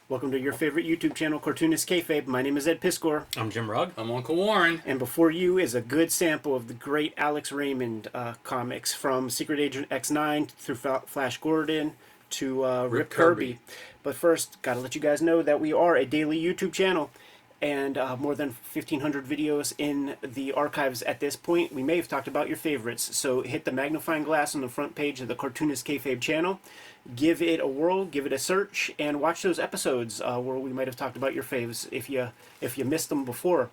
Welcome to your favorite YouTube channel, Cartoonist Kayfabe. My name is Ed Piskor. I'm Jim Rugg. I'm Uncle Warren. And before you is a good sample of the great Alex Raymond comics, from Secret Agent X9 through Flash Gordon to Rip Kirby. But first, gotta let you guys know that we are a daily YouTube channel, and more than 1,500 videos in the archives at this point. We may have talked about your favorites, so hit the magnifying glass on the front page of the Cartoonist Kayfabe channel. Give it a whirl, give it a search, and watch those episodes where we might have talked about your faves if you missed them before.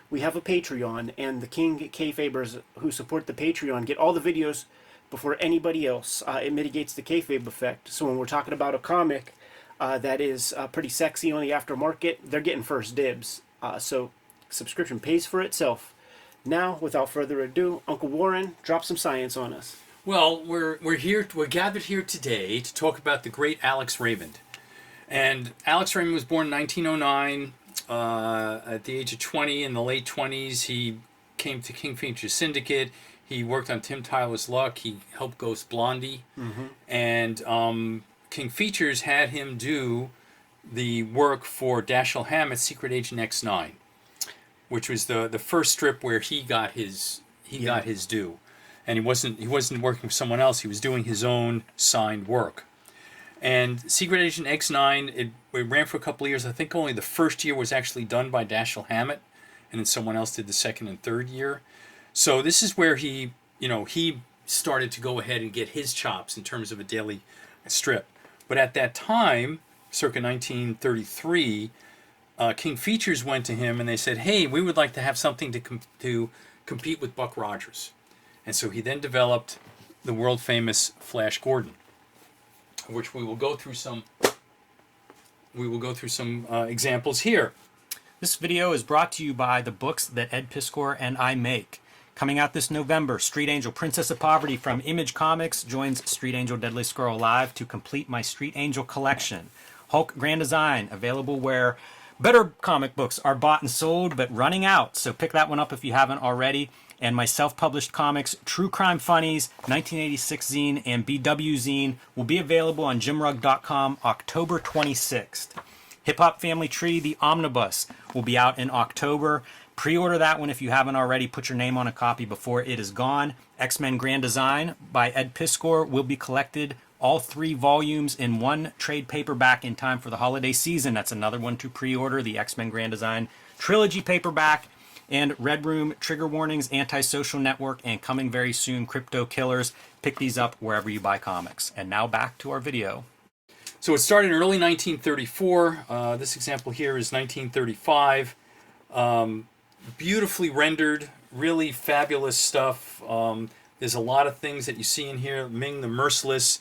We have a Patreon, and the King Kayfabers who support the Patreon get all the videos before anybody else. It mitigates the kayfabe effect, so when we're talking about a comic that is pretty sexy on the aftermarket, they're getting first dibs. So subscription pays for itself. Now, without further ado, Uncle Warren, drop some science on us. Well, we're gathered here today to talk about the great Alex Raymond. And Alex Raymond was born in 1909. At the age of 20, in the late 20s, he came to King Features Syndicate. He worked on Tim Tyler's Luck. He helped Ghost Blondie. And King Features had him do the work for Dashiell Hammett's Secret Agent X9, which was the first strip where he got his due. And he wasn't working for someone else. He was doing his own signed work. And Secret Agent X9, it ran for a couple of years. I think only the first year was actually done by Dashiell Hammett, and then someone else did the second and third year. So this is where he started to go ahead and get his chops in terms of a daily strip. But at that time, circa 1933, King Features went to him and they said, "Hey, we would like to have something to compete with Buck Rogers." And so he then developed the world famous Flash Gordon, which we will go through some examples here. This video is brought to you by the books that Ed Piskor and I make. Coming out this November, Street Angel Princess of Poverty from Image Comics joins Street Angel Deadly Squirrel Live to complete my Street Angel collection. Hulk Grand Design, available where better comic books are bought and sold, but running out. So pick that one up if you haven't already. And my self-published comics, True Crime Funnies, 1986 zine, and BW zine will be available on jimrugg.com October 26th. Hip Hop Family Tree, the Omnibus, will be out in October. Pre-order that one if you haven't already. Put your name on a copy before it is gone. X-Men Grand Design by Ed Piskor will be collected, all 3 volumes in one trade paperback in time for the holiday season. That's another one to pre-order, the X-Men Grand Design trilogy paperback. And Red Room, Trigger Warnings, Antisocial Network, and coming very soon, Crypto Killers. Pick these up wherever you buy comics. And now back to our video. So it started in early 1934. This example here is 1935. Beautifully rendered, really fabulous stuff. There's a lot of things that you see in here. Ming the Merciless.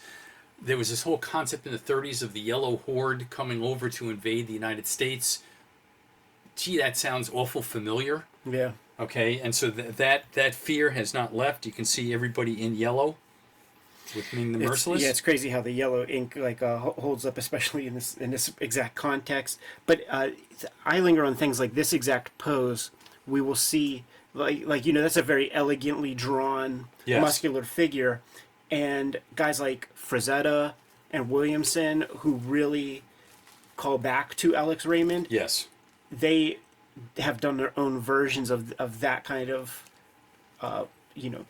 There was this whole concept in the 30s of the Yellow Horde coming over to invade the United States. Gee, that sounds awful familiar. Yeah. Okay, and so that fear has not left. You can see everybody in yellow with Ming the Merciless. Yeah, it's crazy how the yellow ink holds up, especially in this exact context. But I linger on things like this exact pose. We will see, that's a very elegantly drawn, muscular figure, and guys like Frazetta and Williamson, who really call back to Alex Raymond. Yes. They have done their own versions of that kind of,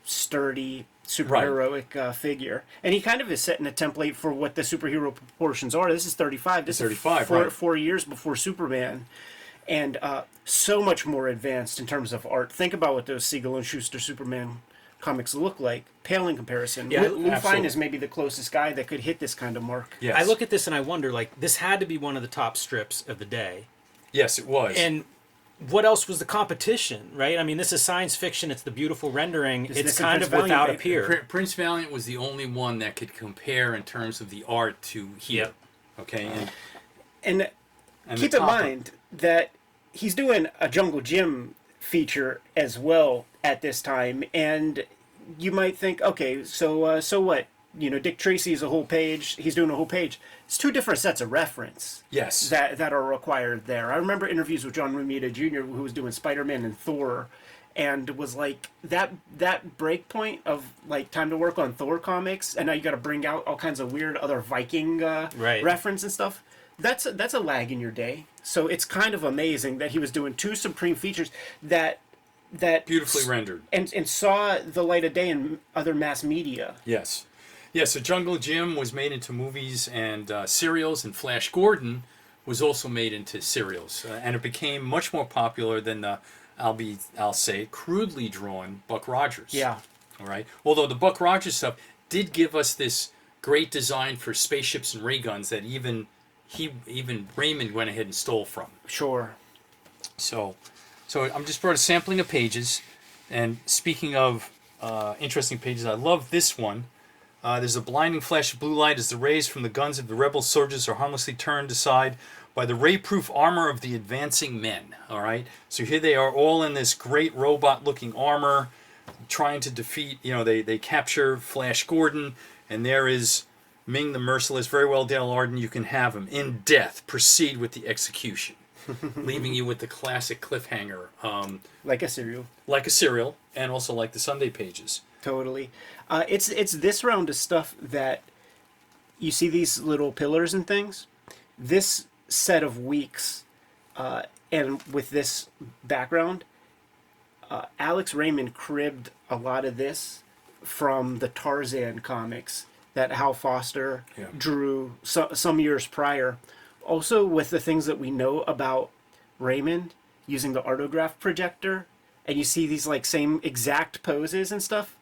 sturdy, superheroic figure. And he kind of is setting a template for what the superhero proportions are. This is 35. This 35, is 4 years before Superman. And so much more advanced in terms of art. Think about what those Siegel and Schuster Superman comics look like. Pale in comparison. Yeah, Lou Fine is maybe the closest guy that could hit this kind of mark. Yes. I look at this and I wonder, this had to be one of the top strips of the day. Yes, it was. And what else was the competition, right? I mean, this is science fiction. It's the beautiful rendering. It's kind of without a peer. Prince Valiant was the only one that could compare in terms of the art to here. Yep. Okay, and keep in mind that he's doing a Jungle Jim feature as well at this time, and you might think, okay, so what? Dick Tracy's a whole page. He's doing a whole page. It's 2 different sets of reference. Yes. That are required there. I remember interviews with John Romita Jr., who was doing Spider-Man and Thor, and was like that break point of time to work on Thor comics, and now you got to bring out all kinds of weird other Viking reference and stuff. that's a lag in your day. So it's kind of amazing that he was doing 2 Supreme features that Beautifully rendered. and saw the light of day in other mass media. Yes. Yeah, so Jungle Jim was made into movies and serials, and Flash Gordon was also made into serials. And it became much more popular than the, I'll say, crudely drawn Buck Rogers. Yeah. All right. Although the Buck Rogers stuff did give us this great design for spaceships and ray guns that even Raymond went ahead and stole from. Sure. So I'm just brought a sampling of pages. And speaking of interesting pages, I love this one. There's a blinding flash of blue light as the rays from the guns of the rebel soldiers are harmlessly turned aside by the ray-proof armor of the advancing men. All right, so here they are, all in this great robot-looking armor, trying to defeat. They capture Flash Gordon, and there is Ming the Merciless. Very well, Dale Arden. You can have him in death. Proceed with the execution, leaving you with the classic cliffhanger. Like a serial. Like a serial, and also like the Sunday pages. Totally. It's this round of stuff that you see these little pillars and things. This set of weeks, and with this background, Alex Raymond cribbed a lot of this from the Tarzan comics that Hal Foster drew some years prior. Also, with the things that we know about Raymond using the artograph projector, and you see these like same exact poses and stuff.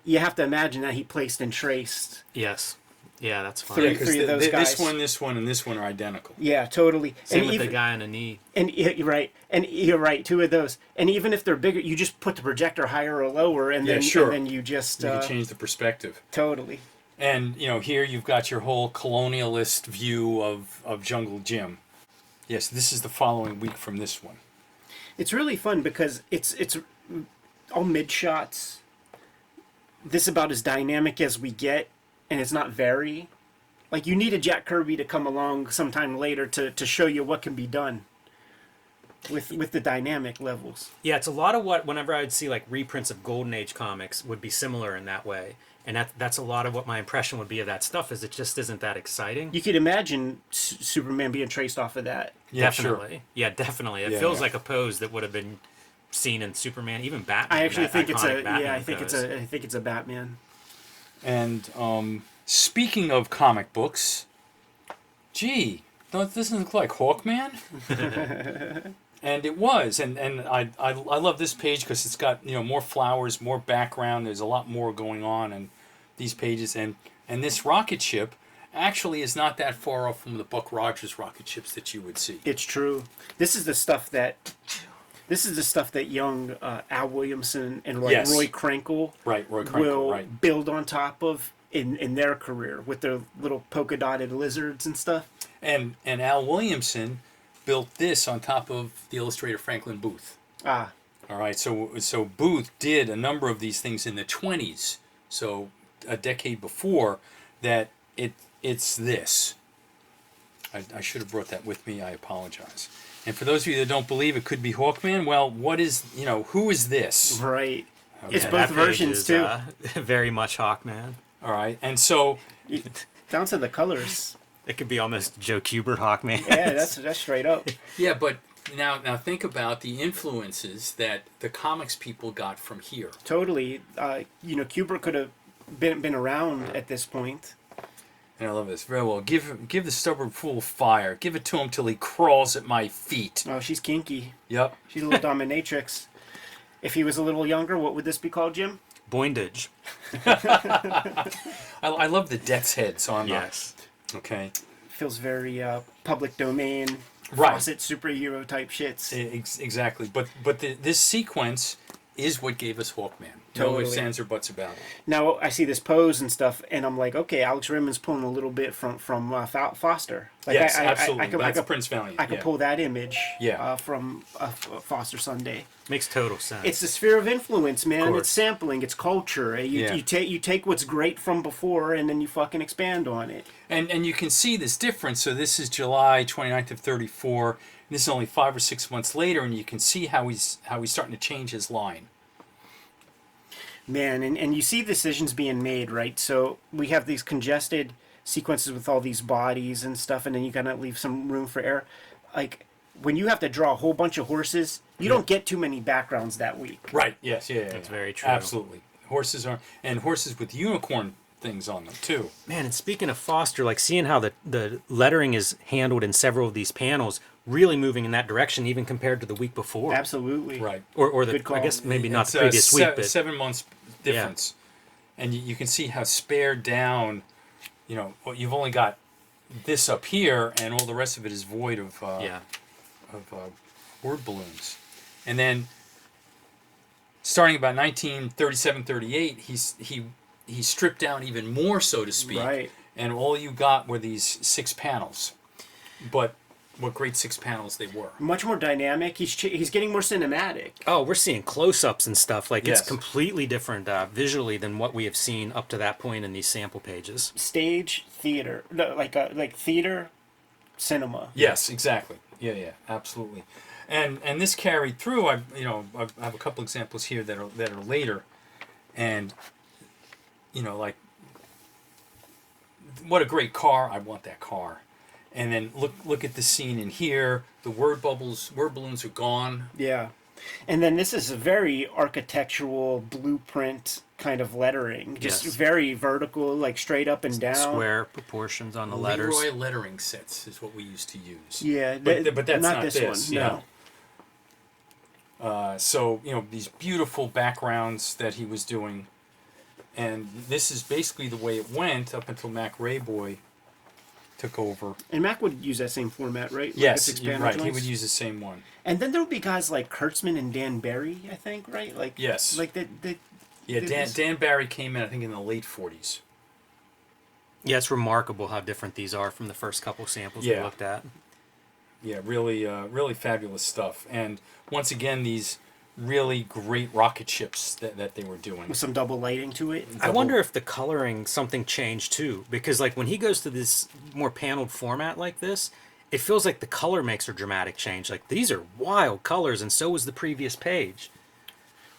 You have to imagine that he placed and traced. Yes. Yeah, that's fine. Three of those guys. This one, and this one are identical. Yeah, totally. Same with the guy on the knee. And you're right. And you're right. 2 of those. And even if they're bigger, you just put the projector higher or lower, and then you just you can change the perspective. Totally. And here you've got your whole colonialist view of Jungle Jim. Yes, this is the following week from this one. It's really fun because it's all mid shots. This is about as dynamic as we get, and it's not very. Like, you need a Jack Kirby to come along sometime later to show you what can be done with the dynamic levels. Yeah, it's a lot of what, whenever I would see like reprints of Golden Age comics, would be similar in that way. And that's a lot of what my impression would be of that stuff, is it just isn't that exciting. You could imagine Superman being traced off of that. Yeah, definitely. Sure. Yeah, definitely. It feels like a pose that would have been seen in Superman, even Batman. I actually think it's a Batman I think it's a Batman. And speaking of comic books, gee, doesn't look like Hawkman? And it was, and I love this page because it's got more flowers, more background. There's a lot more going on in these pages, and this rocket ship actually is not that far off from the Buck Rogers rocket ships that you would see. It's true. This is the stuff that young Al Williamson and Roy Krenkel will build on top of in their career with their little polka dotted lizards and stuff. And Al Williamson built this on top of the illustrator Franklin Booth. Ah. All right, so Booth did a number of these things in the 20s, so a decade before that. It's this. I should have brought that with me. I apologize. And for those of you that don't believe it could be Hawkman, well, who is this? Right. Okay. It's both versions too. Very much Hawkman. All right, and so down to the colors. It could be almost Joe Kubert Hawkman. Yeah, that's straight up. Yeah, but now think about the influences that the comics people got from here. Totally. Kubert could have been around at this point. And I love this. Very well. Give the stubborn fool fire. Give it to him till he crawls at my feet. Oh, she's kinky. Yep. She's a little dominatrix. If he was a little younger, what would this be called, Jim? Boindage. I love the Death's Head, so I'm yes. Okay. Feels very public domain, right. faucet superhero type shits. Exactly. But this sequence is what gave us Hawkman. Totally. No ifs, ands, or buts about it. Now I see this pose and stuff, and I'm like, okay, Alex Raymond's pulling a little bit from Foster. Like, yes, absolutely. I could, Prince Valiant. I could pull that image. Yeah. From Foster Sunday. Makes total sense. It's the sphere of influence, man. It's sampling. It's culture. You take what's great from before, and then you fucking expand on it. And you can see this difference. So this is July 29th of 34. This is only 5 or 6 months later, and you can see how he's starting to change his line. Man, and you see decisions being made, right? So we have these congested sequences with all these bodies and stuff, and then you gotta leave some room for error. Like when you have to draw a whole bunch of horses, you don't get too many backgrounds that week. Right. Yes. Yeah. That's very true. Absolutely. Horses with unicorn things on them too. Man, and speaking of Foster, like seeing how the lettering is handled in several of these panels, really moving in that direction, even compared to the week before. Absolutely. Right. Or the Good call. I guess maybe not It's the previous week, but 7 months difference, and you can see how spared down. You know, you've only got this up here, and all the rest of it is void of word balloons. And then, starting about 1937-38, he stripped down even more, so to speak. Right. And all you got were these 6 panels, but what great 6 panels they were. Much more dynamic. He's getting more cinematic. oh, we're seeing close-ups and stuff. Like Yes. it's completely different visually than what we have seen up to that point in these sample pages. Stage theater, no, like theater, cinema. Yes, exactly. Yeah, absolutely. And this carried through. I have a couple examples here that are later, and like what a great car! I want that car. And then look at the scene in here. The word balloons are gone. Yeah. And then this is a very architectural blueprint kind of lettering. Just Yes. very vertical, like straight up and down. Square proportions on the letters. Leroy lettering sets is what we used to use. Yeah, but that's not this one. yeah. No. So these beautiful backgrounds that he was doing, and this is basically the way it went up until Mac Rayboy took over. And Mac would use that same format, right? Like Yes, the 6 you're panel right. He joints? would use the same one. And then there would be guys like Kurtzman and Dan Barry, I think, right? Like Yes. Like they Yeah, did Dan, this. Dan Barry came in, I think, in the late 40s. Yeah, it's remarkable how different these are from the first couple samples we Yeah. looked at. Yeah, really fabulous stuff. And once again, these really great rocket ships that they were doing. With some double lighting to it. I wonder if the coloring something changed too, because like when he goes to this more paneled format like this, it feels like the color makes a dramatic change. Like these are wild colors, and so was the previous page.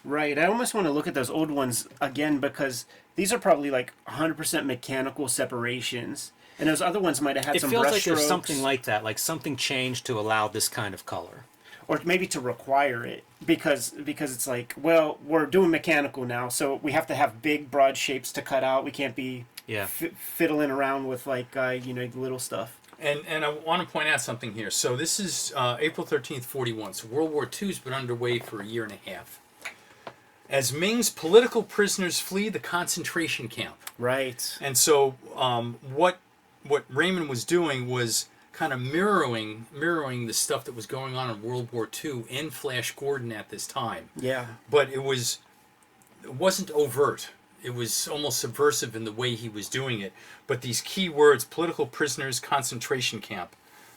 Right. I almost want to look at those old ones again because these are probably like 100% mechanical separations. And those other ones might have had It some feels brush like there's strokes. something like that, like something changed to allow this kind of color. Or maybe to require it because it's like, well, we're doing mechanical now, so we have to have big broad shapes to cut out. We can't be Yeah. fiddling around with like little stuff. And I want to point out something here. So this is April 13th, 41. So World War II's been underway for a year and a half. As Ming's political prisoners flee the concentration camp. Right. And so what Raymond was doing was kind of mirroring the stuff that was going on in World War II in Flash Gordon at this time. Yeah. But it wasn't overt. It was almost subversive in the way he was doing it. But these key words, political prisoners, concentration camp,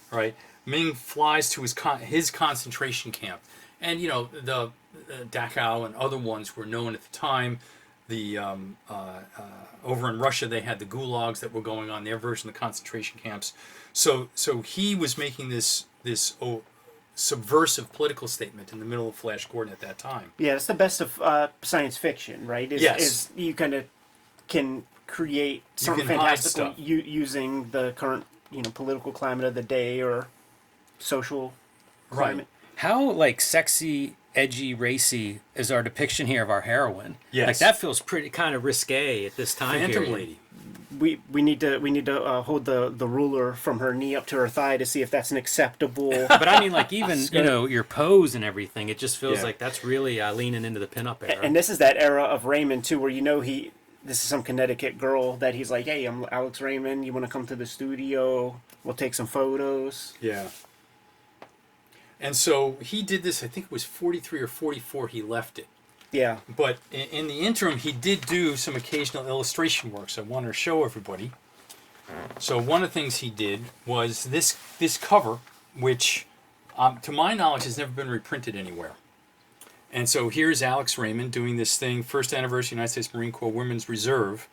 right? Ming flies to his concentration camp. And, the Dachau and other ones were known at the time. The over in Russia, they had the gulags that were going on, their version of the concentration camps. So he was making this subversive political statement in the middle of Flash Gordon at that time. Yeah, it's the best of science fiction, right? Yes. Is you kind of can create something can hide fantastical stuff. using the current, political climate of the day or social climate. How like sexy, edgy, racy is our depiction here of our heroine? Yes. Like that feels pretty kind of risque at this time Phantom period. Lady. We need to hold the ruler from her knee up to her thigh to see if that's an acceptable. But I mean, like even your pose and everything, it just feels Yeah. like that's really leaning into the pinup era. And this is that era of Raymond too, where this is some Connecticut girl that he's like, hey, I'm Alex Raymond. You want to come to the studio? We'll take some photos. Yeah. And so he did this, I think it was 43 or 44 he left it. Yeah. But in the interim, he did do some occasional illustration works I want to show everybody. So one of the things he did was this cover, which to my knowledge has never been reprinted anywhere. And so here's Alex Raymond doing this thing, first anniversary United States Marine Corps Women's Reserve,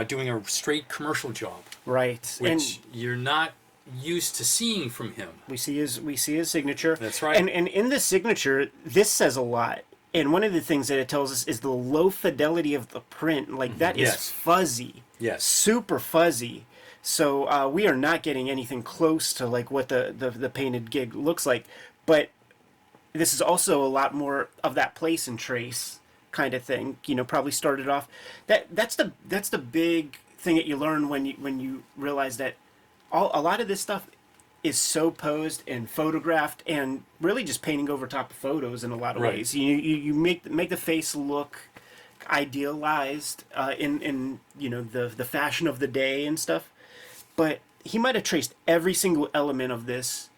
doing a straight commercial job, Right. which you're not used to seeing from him. We see his signature. That's right. And in the signature, this says a lot. And one of the things that it tells us is the low fidelity of the print. Like that is Yes. fuzzy. Yes. Super fuzzy. So we are not getting anything close to like what the painted gig looks like. But this is also a lot more of that place and trace kind of thing. You know, probably started off. That's the big thing that you learn when you realize that a lot of this stuff is so posed and photographed and really just painting over top of photos in a lot of ways. You make the face look idealized in the fashion of the day and stuff. But he might have traced every single element of this,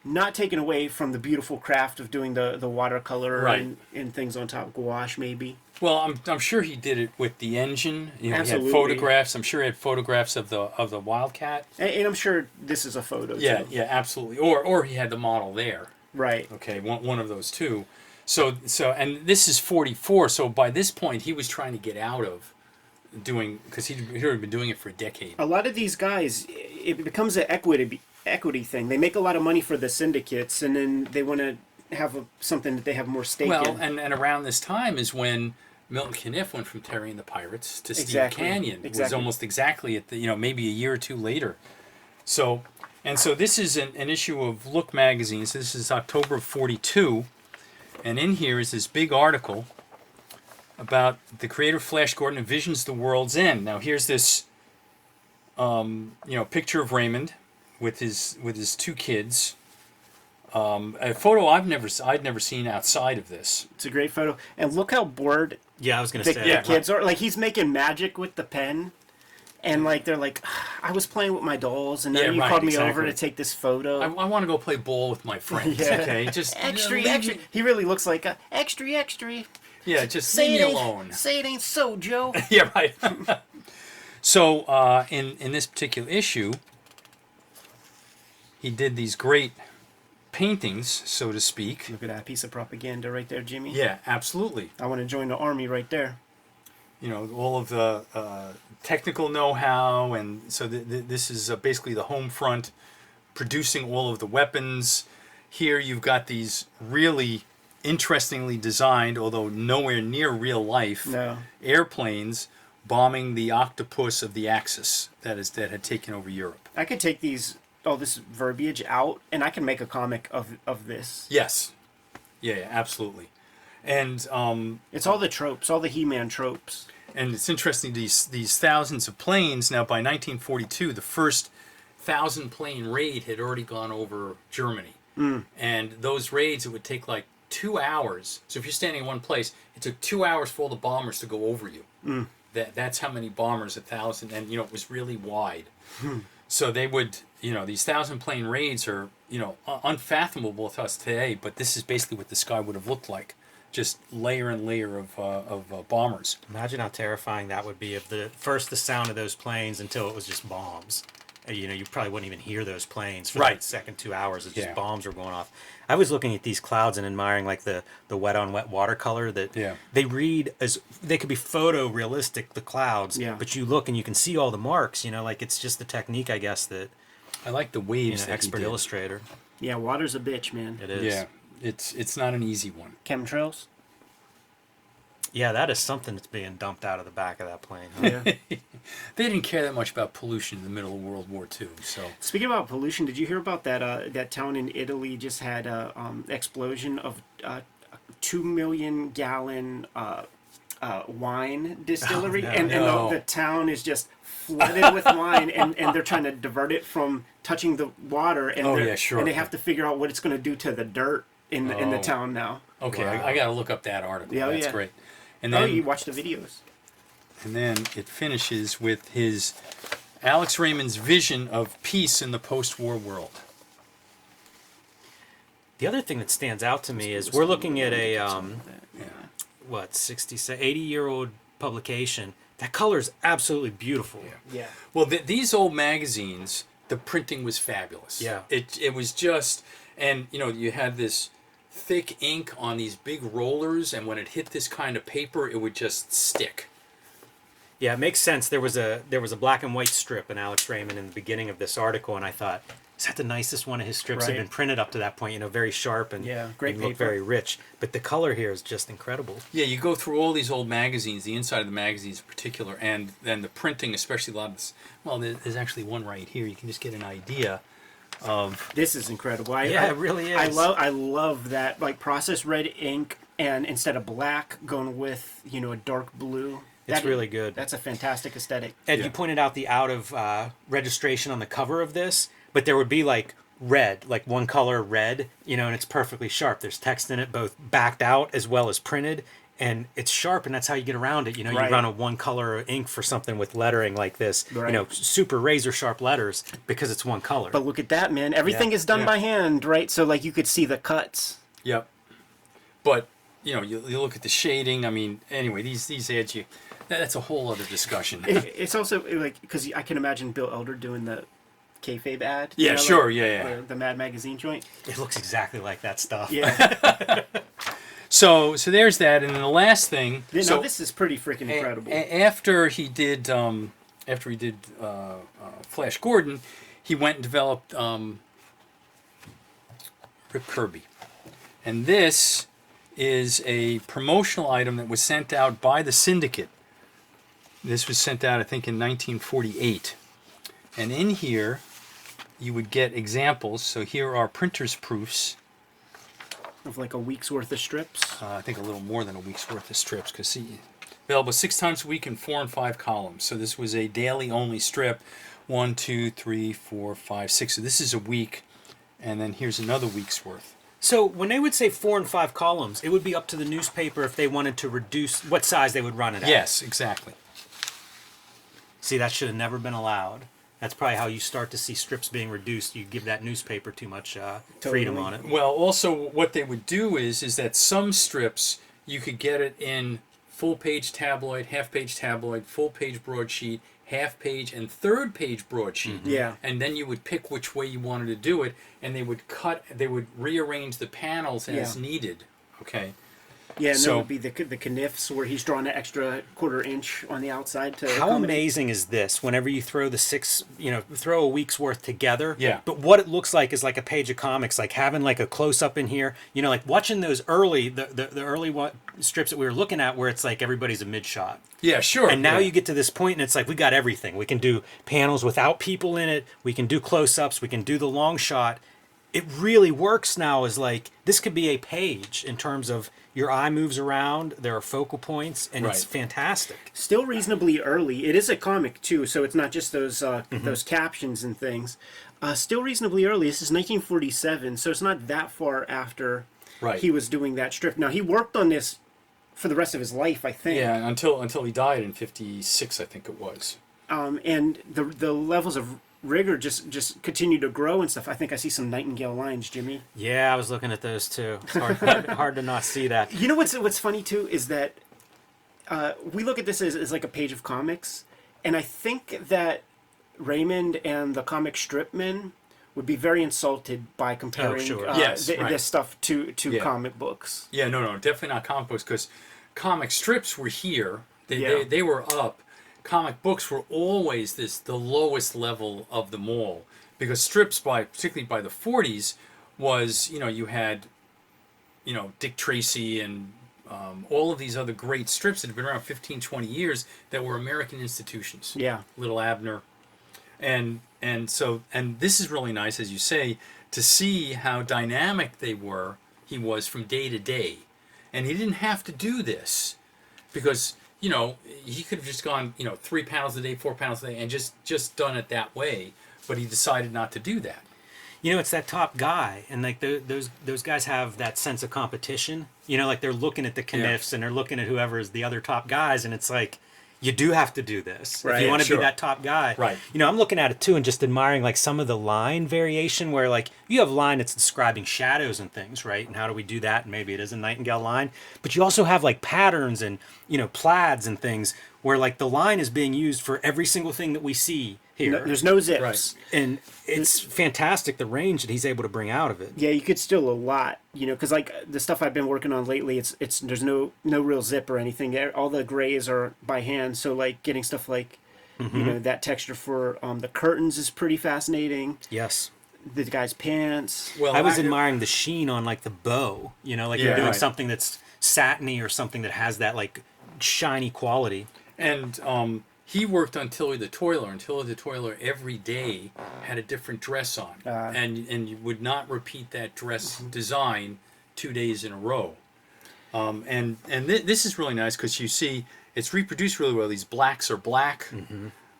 not taken away from the beautiful craft of doing the watercolor and things on top, gouache maybe. Well, I'm sure he did it with the engine. You know, Absolutely. he had photographs. I'm sure he had photographs of the Wildcat. And I'm sure this is a photo Yeah, too. yeah, absolutely. Or he had the model there. Right. Okay, one of those two. So and this is 44. So by this point, he was trying to get out of doing, because he'd already been doing it for a decade. A lot of these guys, it becomes an equity thing. They make a lot of money for the syndicates, and then they want to have something that they have more stake Well, in. and around this time is when Milton Caniff went from Terry and the Pirates to Steve Canyon. It was almost exactly at the, maybe a year or two later. So this is an issue of Look magazine. So this is October of 42. And in here is this big article about the creator Flash Gordon envisions the world's end. Now here's this, picture of Raymond with his two kids. A photo I'd never seen outside of this. It's a great photo. And look how bored Yeah, I was going to the say. kids are. Like, he's making magic with the pen. And, like, they're like, I was playing with my dolls, and now you called me over to take this photo. I want to go play ball with my friends. Yeah. Okay, just extra. Me. He really looks like a extra. Yeah, just Say leave it me ain't- alone. Say it ain't so, Joe. Yeah, right. So in this particular issue, he did these great paintings, so to speak. Look at that piece of propaganda right there, Jimmy. Yeah, absolutely. I want to join the army right there. All of the technical know-how, and so this is basically the home front producing all of the weapons. Here you've got these really interestingly designed, although nowhere near real life, airplanes bombing the octopus of the Axis that had taken over Europe. I could take all this verbiage out, and I can make a comic of this. Yes. Yeah, absolutely. And it's all the tropes, all the He-Man tropes. And it's interesting, these thousands of planes. Now, by 1942, the first 1,000-plane raid had already gone over Germany. And those raids, it would take like 2 hours. So if you're standing in one place, it took 2 hours for all the bombers to go over you. That's how many bombers, 1,000, and it was really wide. So they would, these 1,000-plane raids are, unfathomable to us today, but this is basically what the sky would have looked like. Just layer and layer of bombers. Imagine how terrifying that would be if the sound of those planes until it was just bombs. You probably wouldn't even hear those planes for the second 2 hours. It's just bombs were going off. I was looking at these clouds and admiring like the wet on wet watercolor that they read as they could be photorealistic, the clouds. Yeah. But you look and you can see all the marks. Like it's just the technique, I guess, that I like the waves. Expert illustrator. Yeah, water's a bitch, man. It is. Yeah. It's not an easy one. Chemtrails? Yeah, that is something that's being dumped out of the back of that plane. Huh? Yeah. They didn't care that much about pollution in the middle of World War II. So speaking about pollution, did you hear about that? That town in Italy just had a explosion of 2 million gallon wine distillery, and the town is just flooded with wine, and they're trying to divert it from touching the water, and and they have to figure out what it's going to do to the dirt in the town now. Okay, wow. I got to look up that article. Yeah, that's great. And then, you watch the videos. And then it finishes with his Alex Raymond's vision of peace in the post-war world. The other thing that stands out to me is we're looking at a 80-year-old publication. That color is absolutely beautiful. Yeah. Well, these old magazines, the printing was fabulous. Yeah. It was just, and you had this thick ink on these big rollers, and when it hit this kind of paper, it would just stick. Yeah, it makes sense. There was a black and white strip in Alex Raymond in the beginning of this article, and I thought, is Is that the nicest one of his strips Right. had been printed up to that point? You know, very sharp and great and look paper. very rich. But the color here is just incredible. Yeah, you go through all these old magazines, the inside of the magazines in particular, and then the printing, especially a lot of this. Well, there's actually one right here. You can just get an idea of. This is incredible. It really is. I love that, like, processed red ink, and instead of black, going with, you know, a dark blue. It's really good. That's a fantastic aesthetic. Ed, you pointed out the out of registration on the cover of this, but there would be like red, like one color red, you know, and it's perfectly sharp. There's text in it, both backed out as well as printed, and it's sharp, and that's how you get around it. You know, you Right. run a one color ink for something with lettering like this, Right. you know, super razor sharp letters because it's one color. But look at that, man. Everything is done by hand, right? So, like, you could see the cuts. Yep. But, you know, you look at the shading. I mean, anyway, these ads, that's a whole other discussion. It's also, like, because I can imagine Bill Elder doing the Kayfabe ad. Yeah, you know, sure, like, yeah. The Mad Magazine joint. It looks exactly like that stuff. Yeah. So there's that, and then the last thing. No, this is pretty freaking incredible. After he did, Flash Gordon, he went and developed Rip Kirby, and this is a promotional item that was sent out by the Syndicate. This was sent out, I think, in 1948, and in here you would get examples. So here are printers' proofs. Of like a week's worth of strips. I think a little more than a week's worth of strips, because see, available 6 times a week in 4 and 5 columns. So this was a daily only strip. 1, 2, 3, 4, 5, 6. So this is a week, and then here's another week's worth. So when they would say 4 and 5 columns, it would be up to the newspaper if they wanted to reduce what size they would run it at. Yes, exactly. See, that should have never been allowed. That's probably how you start to see strips being reduced. You give that newspaper too much freedom on it. Well, also what they would do is that some strips you could get it in full-page tabloid, half-page tabloid, full-page broadsheet, half-page, and third-page broadsheet. Mm-hmm. Yeah. And then you would pick which way you wanted to do it, and they would rearrange the panels as needed. Okay. Yeah, and So- there would be the kniffs where he's drawn an extra 1/4 inch on the outside to. How accommodate. amazing is this whenever you throw throw a week's worth together? Yeah. But what it looks like is like a page of comics, like having like a close up in here, you know, like watching those early, the early strips that we were looking at where it's like everybody's a mid shot. Yeah, sure. And now yeah. you get to this point and it's like we got everything. We can do panels without people in it. We can do close ups. We can do the long shot. It really works now as like this could be a page in terms of your eye moves around, there are focal points, and it's Right. fantastic. Still reasonably early. It is a comic too, so it's not just those those captions and things. Still reasonably early. This is 1947, so it's not that far after Right. he was doing that strip. Now he worked on this for the rest of his life, I think. Yeah, until he died in 56, I think it was. And the levels of rigor just continue to grow and stuff. I think I see some Nightingale lines, Jimmy. Yeah, I was looking at those too. It's hard to not see that. You know what's funny too is that we look at this as like a page of comics, and I think that Raymond and the comic strip men would be very insulted by comparing sure. Yes, right. this stuff to Yeah. comic books. Yeah, no, definitely not comic books, because comic strips were here. Yeah. They were up. Comic books were always the lowest level of them all, because strips, particularly by the 40s, was, you had, Dick Tracy and all of these other great strips that have been around 15, 20 years that were American institutions. Yeah. Little Abner. And this is really nice, as you say, to see how dynamic he was from day to day. And he didn't have to do this because, he could have just gone, 3 panels a day, 4 panels a day, and just done it that way. But he decided not to do that. It's that top guy, and like those guys have that sense of competition. Like they're looking at the Kniffs and they're looking at whoever is the other top guys, and it's like you do have to do this if you want to be that top guy. Right. I'm looking at it too and just admiring like some of the line variation where like you have a line that's describing shadows and things, right? And how do we do that? And maybe it is a Nightingale line, but you also have like patterns and plaids and things where like the line is being used for every single thing that we see here. There's no zips. Right. And it's fantastic the range that he's able to bring out of it. Yeah, you could still a lot, because like the stuff I've been working on lately, it's there's no real zip or anything. All the grays are by hand, so like getting stuff like that texture for the curtains is pretty fascinating. Yes. the guy's pants. Well, I was admiring the sheen on like the bow. You know, like you're Yeah, doing right. something that's satiny or something that has that like shiny quality. And he worked on Tilly the Toiler, and Tilly the Toiler every day had a different dress on, and you would not repeat that dress design 2 days in a row. This is really nice because you see it's reproduced really well. These blacks are black,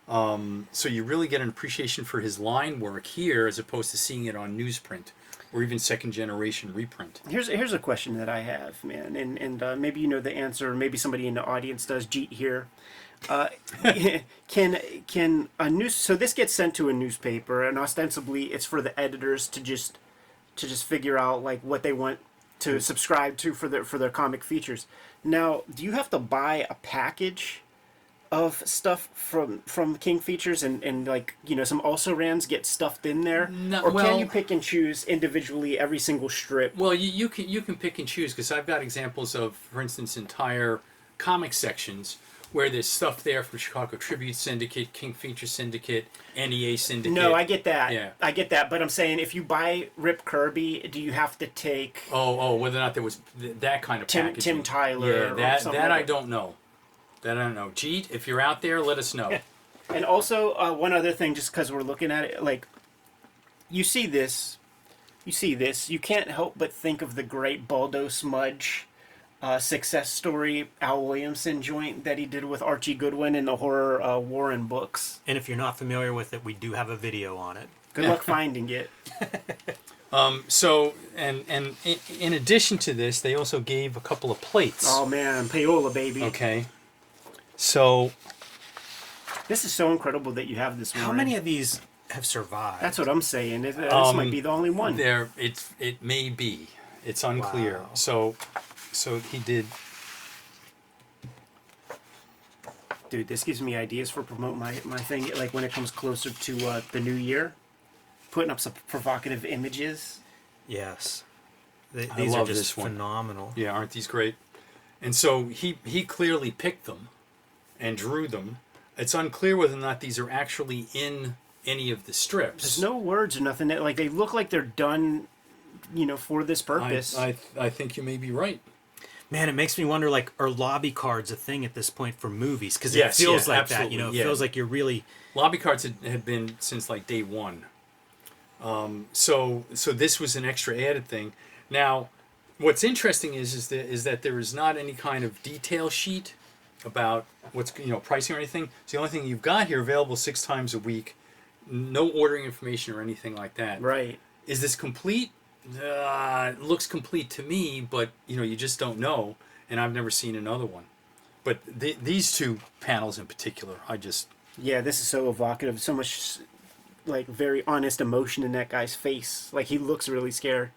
so you really get an appreciation for his line work here as opposed to seeing it on newsprint or even second generation reprint. Here's a question that I have, man, and maybe you know the answer, or maybe somebody in the audience does. Jeet here. Can a news? So this gets sent to a newspaper, and ostensibly it's for the editors to just figure out like what they want to subscribe to for their comic features. Now, do you have to buy a package of stuff from King Features and like, you know, some also rans get stuffed in there? No, or well, can you pick and choose individually every single strip? Well, you can pick and choose because I've got examples of, for instance, entire comic sections where there's stuff there from Chicago Tribute Syndicate, King Feature Syndicate, NEA Syndicate. No, I get that. Yeah. I get that. But I'm saying if you buy Rip Kirby, do you have to take Whether or not there was that kind of packaging. Tim Tyler? Yeah, or that something I like don't know. That I don't know. Jeet, if you're out there, let us know. And also, one other thing, just because we're looking at it, like, you see this, you can't help but think of the great Baldo Smudge success story, Al Williamson joint that he did with Archie Goodwin in the horror Warren books. And if you're not familiar with it, we do have a video on it. Good luck finding it. So, and in addition to this, they also gave a couple of plates. Oh man, payola, baby. Okay. So, This is so incredible that you have this one. How many of these have survived? That's what I'm saying. This might be the only one. it may be. It's unclear. Wow. So he did. Dude, this gives me ideas for promote my thing. Like when it comes closer to the new year, putting up some provocative images. Yes. I These love are just this one. phenomenal. Yeah, aren't these great? And so he clearly picked them and drew them. It's unclear whether or not these are actually in any of the strips. There's no words or nothing. Like they look like they're done, you know, for this purpose. I think you may be right. Man, it makes me wonder, like, are lobby cards a thing at this point for movies? Because Yes, it feels yeah, like that, you know? It absolutely, yeah. feels like you're really... Lobby cards had been since like day one. So this was an extra added thing. Now, what's interesting is that there is not any kind of detail sheet about what's, you know, pricing or anything. So the only thing you've got here available 6 times a week, no ordering information or anything like that. Right. Is this complete? It looks complete to me, but you know, you just don't know, and I've never seen another one. But these 2 panels in particular, Yeah, this is so evocative. So much, like, very honest emotion in that guy's face. Like, he looks really scared.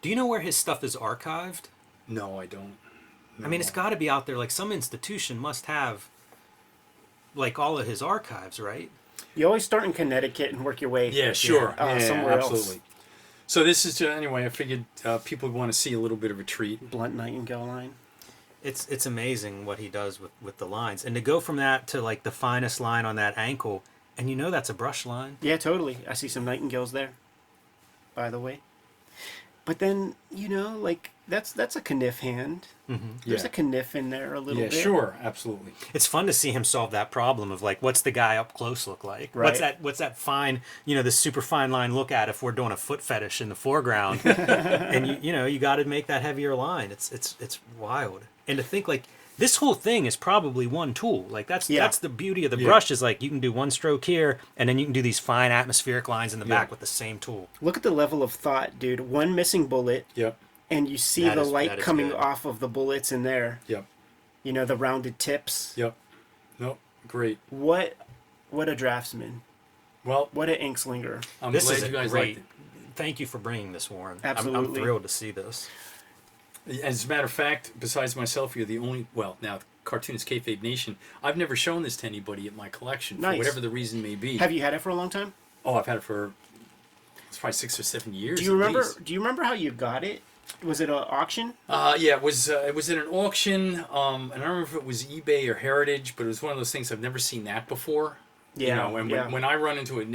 Do you know where his stuff is archived? no, I don't. I mean, it's got to be out there. Like, some institution must have, like, all of his archives, right? You always start in Connecticut and work your way. Yeah, sure. Somewhere absolutely. else. So this is anyway. I figured people would want to see a little bit of a treat. Blunt Nightingale line. It's amazing what he does with the lines. And to go from that to, like, the finest line on that ankle, and you know that's a brush line. Yeah, totally. I see some nightingales there, by the way. But then, you know, like, that's a Kniff hand. Mm-hmm. There's Yeah. a Kniff in there a little Yeah, bit. sure, absolutely. It's fun to see him solve that problem of, like, what's the guy up close look like? Right. What's that fine, you know, the super fine line look at if we're doing a foot fetish in the foreground. And you know, you got to make that heavier line. It's wild. And to think, like, this whole thing is probably one tool. Like, that's the beauty of the brush, is like you can do one stroke here, and then you can do these fine atmospheric lines in the back with the same tool. Look at the level of thought, dude. One missing bullet, Yep. and you see That the is light coming good. off of the bullets in there. Yep. You know, the rounded tips. Yep. No, great. What a draftsman. Well, What an inkslinger. I'm This glad is you guys great. liked Thank you for bringing this, Warren. I'm Absolutely. thrilled to see this. it. As a matter of fact, besides myself, you're the only. Well, now Cartoonist Kayfabe Nation. I've never shown this to anybody at my collection Nice. for whatever the reason may be. Have you had it for a long time? Oh, I've had it for. It's probably 6 or 7 years. Do you at remember? least. Do you remember how you got it? Was it an auction? Yeah, it was at an auction. And I don't remember if it was eBay or Heritage, but it was one of those things I've never seen that before. Yeah, You know, and yeah. when I run into it,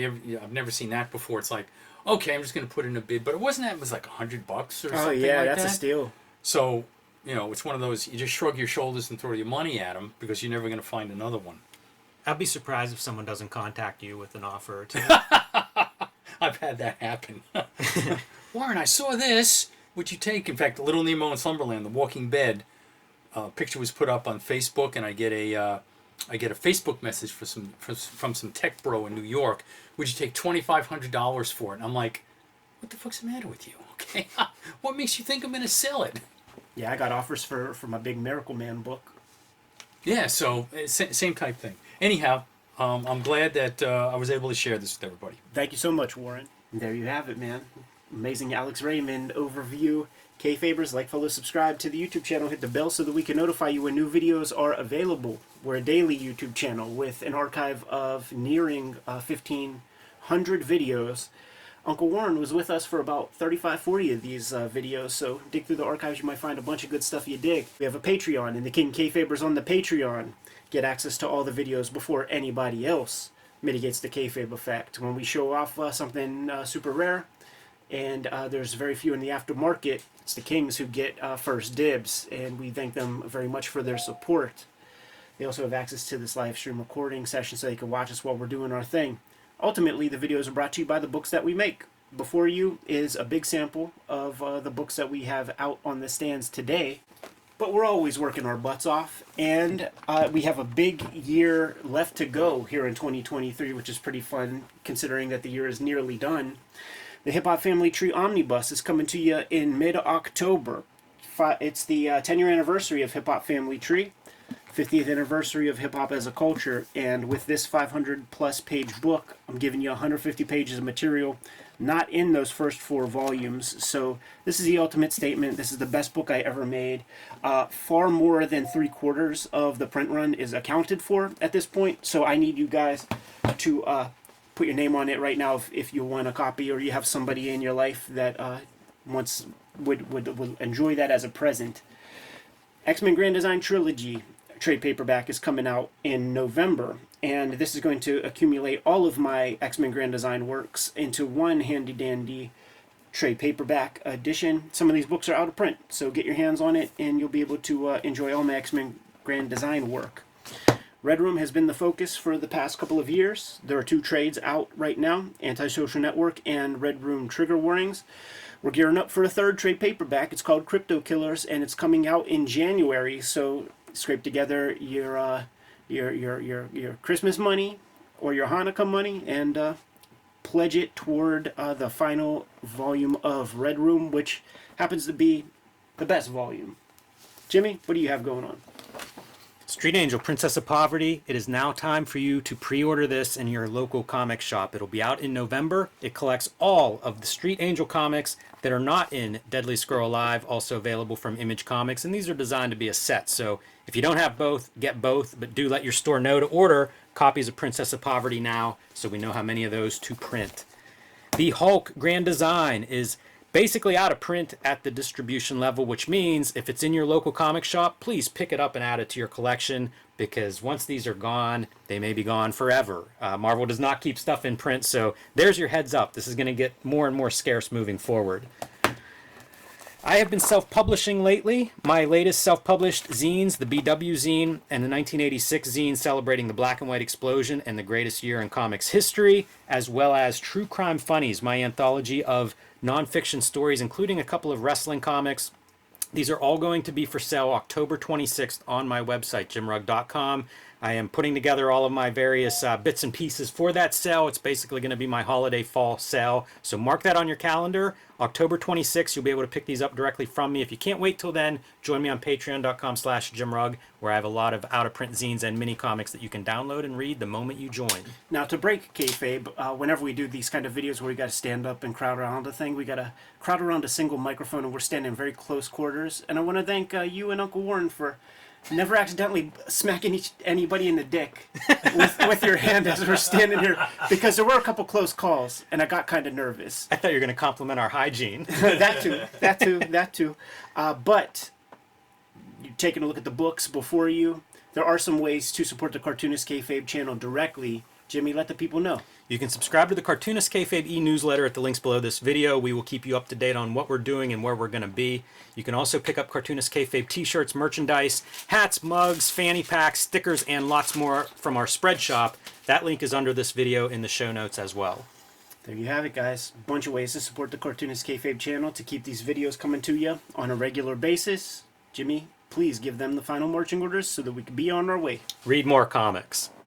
I've never seen that before. It's like, okay, I'm just going to put in a bid, but it wasn't that. It was like $100 or something. Oh yeah, like that's that. a steal. So, you know, it's one of those, you just shrug your shoulders and throw your money at them because you're never going to find another one. I'd be surprised if someone doesn't contact you with an offer or two. I've had that happen. Warren, I saw this. Would you take, in fact, Little Nemo in Slumberland, The Walking Bed, picture was put up on Facebook, and I get a Facebook message from some tech bro in New York. Would you take $2,500 for it? And I'm like, what the fuck's the matter with you? Okay, what makes you think I'm going to sell it? Yeah, I got offers for my big Miracle Man book. Yeah, so same type thing. Anyhow, I'm glad that I was able to share this with everybody. Thank you so much, Warren. And there you have it, man. Amazing Alex Raymond overview. Kayfabers, like, follow, subscribe to the YouTube channel. Hit the bell so that we can notify you when new videos are available. We're a daily YouTube channel with an archive of nearing 1,500 videos. Uncle Warren was with us for about 35, 40 of these videos, so dig through the archives, you might find a bunch of good stuff you dig. We have a Patreon, and the King Kayfabers on the Patreon get access to all the videos before anybody else. Mitigates the kayfabe effect. When we show off something super rare, and there's very few in the aftermarket, it's the Kings who get first dibs, and we thank them very much for their support. They also have access to this live stream recording session so they can watch us while we're doing our thing. Ultimately, the videos are brought to you by the books that we make. Before you is a big sample of the books that we have out on the stands today. But we're always working our butts off, and we have a big year left to go here in 2023, which is pretty fun considering that the year is nearly done. The Hip Hop Family Tree Omnibus is coming to you in mid-October. It's the 10-year anniversary of Hip Hop Family Tree, 50th anniversary of hip-hop as a culture, and with this 500-plus page book, I'm giving you 150 pages of material, not in those first 4 volumes. So this is the ultimate statement. This is the best book I ever made. Far more than 3/4 of the print run is accounted for at this point, so I need you guys to put your name on it right now if you want a copy, or you have somebody in your life that would enjoy that as a present. X-Men Grand Design Trilogy trade paperback is coming out in November, and this is going to accumulate all of my X-Men Grand Design works into one handy-dandy trade paperback edition. Some of these books are out of print, so get your hands on it, and you'll be able to enjoy all my X-Men Grand Design work. Red Room has been the focus for the past couple of years. There are 2 trades out right now, Antisocial Network and Red Room Trigger Warnings. We're gearing up for a 3rd trade paperback. It's called Crypto Killers, and it's coming out in January, so scrape together your Christmas money or your Hanukkah money and pledge it toward the final volume of Red Room, which happens to be the best volume. Jimmy, what do you have going on? Street Angel, Princess of Poverty. It is now time for you to pre-order this in your local comic shop. It'll be out in November. It collects all of the Street Angel comics that are not in Deadly Scroll Live, also available from Image Comics, and these are designed to be a set. So if you don't have both, get both, but do let your store know to order copies of Princess of Poverty now so we know how many of those to print. The Hulk Grand Design is basically out of print at the distribution level, which means if it's in your local comic shop, please pick it up and add it to your collection, because once these are gone, they may be gone forever. Marvel does not keep stuff in print, so there's your heads up. This is going to get more and more scarce moving forward. I have been self-publishing lately. My latest self-published zines, the BW zine and the 1986 zine celebrating the black and white explosion and the greatest year in comics history, as well as True Crime Funnies, my anthology of nonfiction stories, including a couple of wrestling comics. These are all going to be for sale October 26th on my website, jimrugg.com. I am putting together all of my various bits and pieces for that sale. It's basically going to be my holiday fall sale. So mark that on your calendar. October 26th, you'll be able to pick these up directly from me. If you can't wait till then, join me on patreon.com/jimrugg, where I have a lot of out-of-print zines and mini comics that you can download and read the moment you join. Now, to break kayfabe, whenever we do these kind of videos where we got to stand up and crowd around a thing, we got to crowd around a single microphone, and we're standing in very close quarters. And I want to thank you and Uncle Warren for never accidentally smacking anybody in the dick with your hand as we're standing here, because there were a couple close calls, and I got kind of nervous. I thought you were going to compliment our hygiene. that too. But you're taking a look at the books before you. There are some ways to support the Cartoonist Kayfabe channel directly. Jimmy, let the people know. You can subscribe to the Cartoonist Kayfabe e-newsletter at the links below this video. We will keep you up to date on what we're doing and where we're going to be. You can also pick up Cartoonist Kayfabe t-shirts, merchandise, hats, mugs, fanny packs, stickers, and lots more from our spread shop. That link is under this video in the show notes as well. There you have it, guys. A bunch of ways to support the Cartoonist Kayfabe channel to keep these videos coming to you on a regular basis. Jimmy, please give them the final marching orders so that we can be on our way. Read more comics.